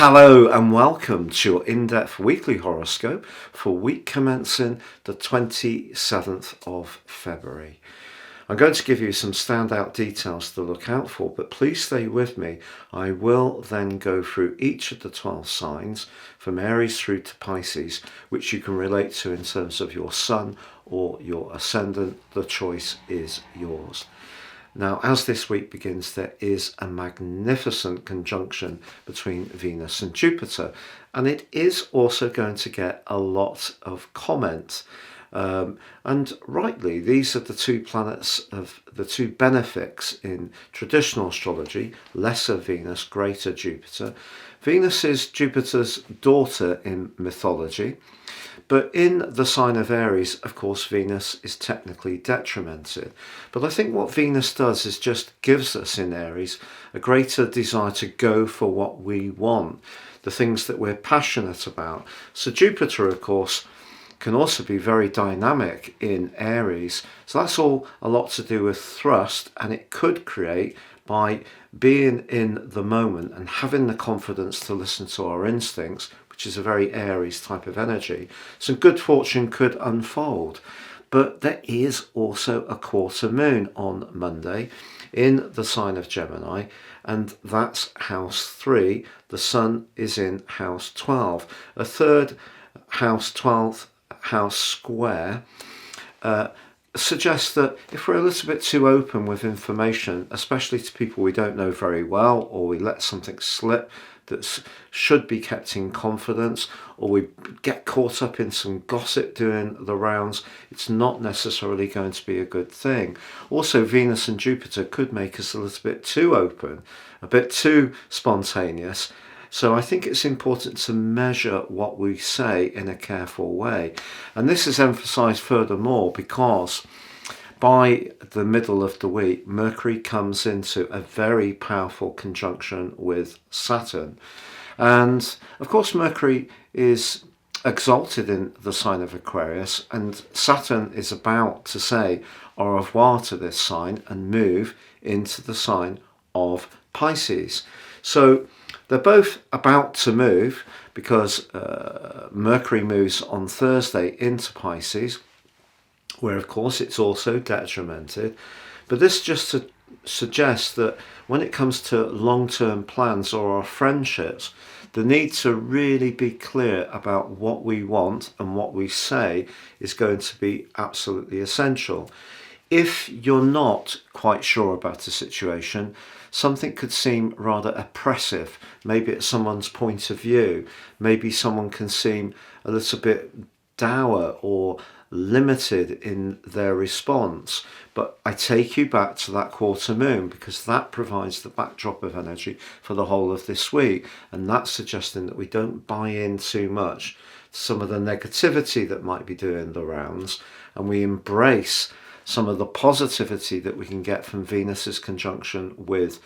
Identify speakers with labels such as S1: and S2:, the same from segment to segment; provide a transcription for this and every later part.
S1: Hello and welcome to your in-depth weekly horoscope for week commencing the 27th of February. I'm going to give you some standout details to look out for, but please stay with me. I will then go through each of the 12 signs from Aries through to Pisces, which you can relate to in terms of your sun or your ascendant. The choice is yours. Now, as this week begins, there is a magnificent conjunction between Venus and Jupiter, and it is also going to get a lot of comment. And rightly, these are the two planets of the two benefics in traditional astrology: lesser Venus, greater Jupiter. Venus is Jupiter's daughter in mythology. But in the sign of Aries, of course, Venus is technically detrimented. But I think what Venus does is just gives us in Aries a greater desire to go for what we want, the things that we're passionate about. So Jupiter, of course, can also be very dynamic in Aries. So that's all a lot to do with thrust, and it could create, by being in the moment and having the confidence to listen to our instincts, which is a very Aries type of energy, some good fortune could unfold. But there is also a quarter moon on Monday in the sign of Gemini, and that's house 3. The sun is in house 12. A third house 12 house square suggests that if we're a little bit too open with information, especially to people we don't know very well, or we let something slip that should be kept in confidence, or we get caught up in some gossip doing the rounds, it's not necessarily going to be a good thing. Also, Venus and Jupiter could make us a little bit too open, a bit too spontaneous. So I think it's important to measure what we say in a careful way. And this is emphasized furthermore because by the middle of the week, Mercury comes into a very powerful conjunction with Saturn. And of course, Mercury is exalted in the sign of Aquarius, and Saturn is about to say au revoir to this sign and move into the sign of Pisces. So they're both about to move because Mercury moves on Thursday into Pisces, where of course it's also detrimented. But this just suggests that when it comes to long-term plans or our friendships, the need to really be clear about what we want and what we say is going to be absolutely essential. If you're not quite sure about a situation, something could seem rather oppressive. Maybe it's someone's point of view. Maybe someone can seem a little bit dour or limited in their response. But I take you back to that quarter moon because that provides the backdrop of energy for the whole of this week. And that's suggesting that we don't buy in too much to some of the negativity that might be doing the rounds, and we embrace some of the positivity that we can get from Venus's conjunction with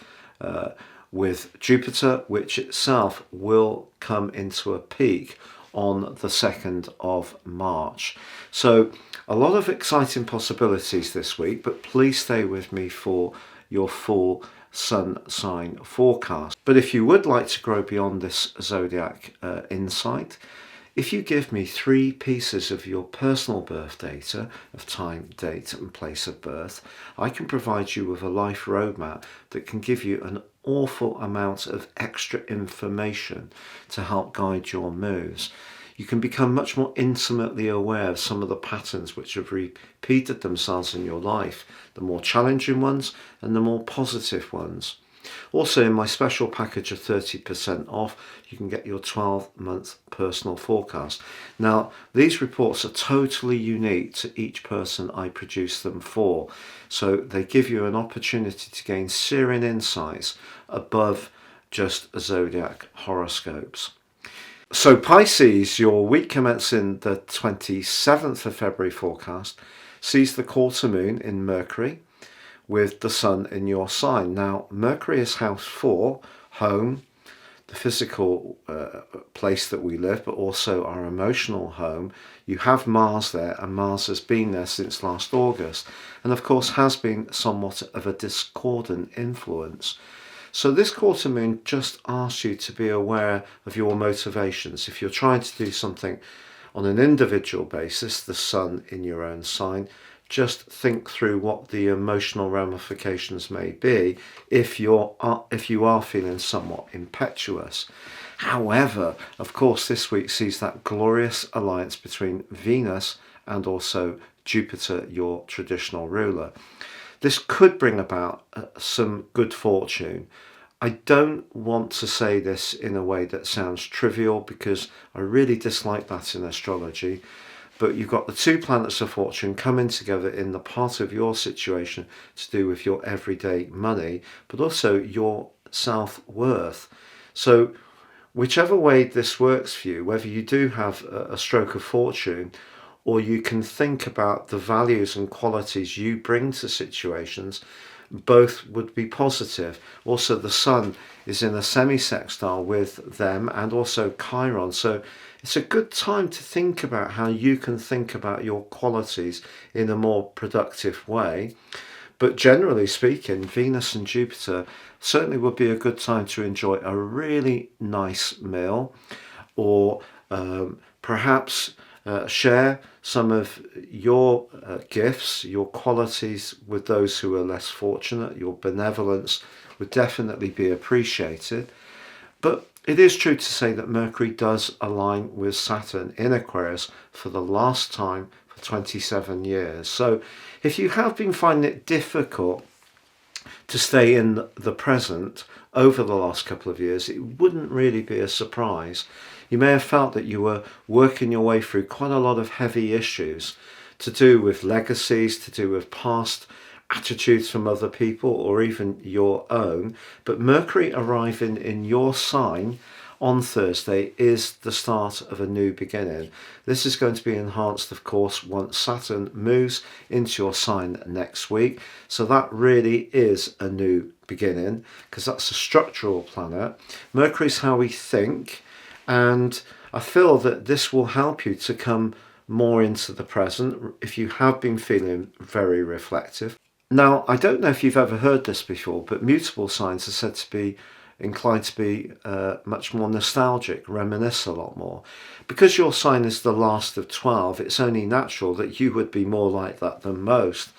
S1: Jupiter, which itself will come into a peak on the 2nd of March. So a lot of exciting possibilities this week, but please stay with me for your full sun sign forecast. But if you would like to grow beyond this zodiac insight, if you give me 3 pieces of your personal birth data, of time, date and place of birth, I can provide you with a life roadmap that can give you an awful amount of extra information to help guide your moves. You can become much more intimately aware of some of the patterns which have repeated themselves in your life, the more challenging ones and the more positive ones. Also, in my special package of 30% off, you can get your 12-month personal forecast. Now, these reports are totally unique to each person I produce them for, so they give you an opportunity to gain searing insights above just zodiac horoscopes. So Pisces, your week commencing the 27th of February forecast sees the quarter moon in Mercury with the sun in your sign. Now, Mercury is house 4, home, the physical place that we live, but also our emotional home. You have Mars there, and Mars has been there since last August, and of course has been somewhat of a discordant influence. So this quarter moon just asks you to be aware of your motivations. If you're trying to do something on an individual basis, the sun in your own sign, just think through what the emotional ramifications may be if you are feeling somewhat impetuous. However, of course, this week sees that glorious alliance between Venus and also Jupiter, your traditional ruler. This could bring about some good fortune. I don't want to say this in a way that sounds trivial, because I really dislike that in astrology. But you've got the two planets of fortune coming together in the part of your situation to do with your everyday money, but also your self-worth. So whichever way this works for you, whether you do have a stroke of fortune, or you can think about the values and qualities you bring to situations, both would be positive. Also, the sun is in a semi-sextile with them and also Chiron. So it's a good time to think about how you can think about your qualities in a more productive way. But generally speaking, Venus and Jupiter certainly would be a good time to enjoy a really nice meal, or perhaps share some of your gifts, your qualities with those who are less fortunate. Your benevolence would definitely be appreciated. But it is true to say that Mercury does align with Saturn in Aquarius for the last time for 27 years. So if you have been finding it difficult to stay in the present over the last couple of years, it wouldn't really be a surprise. You may have felt that you were working your way through quite a lot of heavy issues to do with legacies, to do with past attitudes from other people, or even your own. But Mercury arriving in your sign on Thursday is the start of a new beginning. This is going to be enhanced, of course, once Saturn moves into your sign next week. So that really is a new beginning, because that's a structural planet. Mercury is how we think, and I feel that this will help you to come more into the present if you have been feeling very reflective. Now, I don't know if you've ever heard this before, but mutable signs are said to be inclined to be much more nostalgic, reminisce a lot more. Because your sign is the last of 12, it's only natural that you would be more like that than most.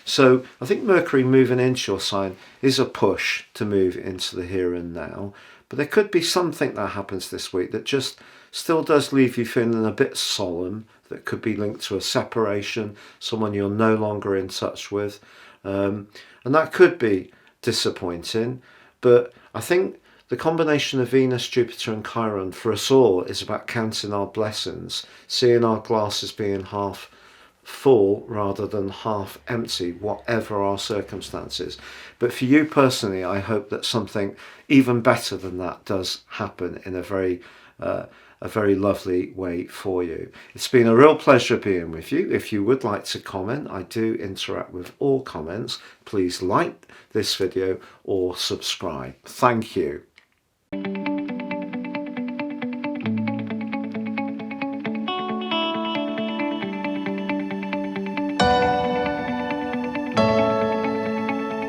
S1: So I think Mercury moving into your sign is a push to move into the here and now. But there could be something that happens this week that just still does leave you feeling a bit solemn, that could be linked to a separation, someone you're no longer in touch with. And that could be disappointing. But I think the combination of Venus, Jupiter and Chiron for us all is about counting our blessings, seeing our glasses being half full rather than half empty, whatever our circumstances. But for you personally, I hope that something even better than that does happen in a very lovely way for you. It's been a real pleasure being with you. If you would like to comment, I do interact with all comments. Please like this video or subscribe. Thank you.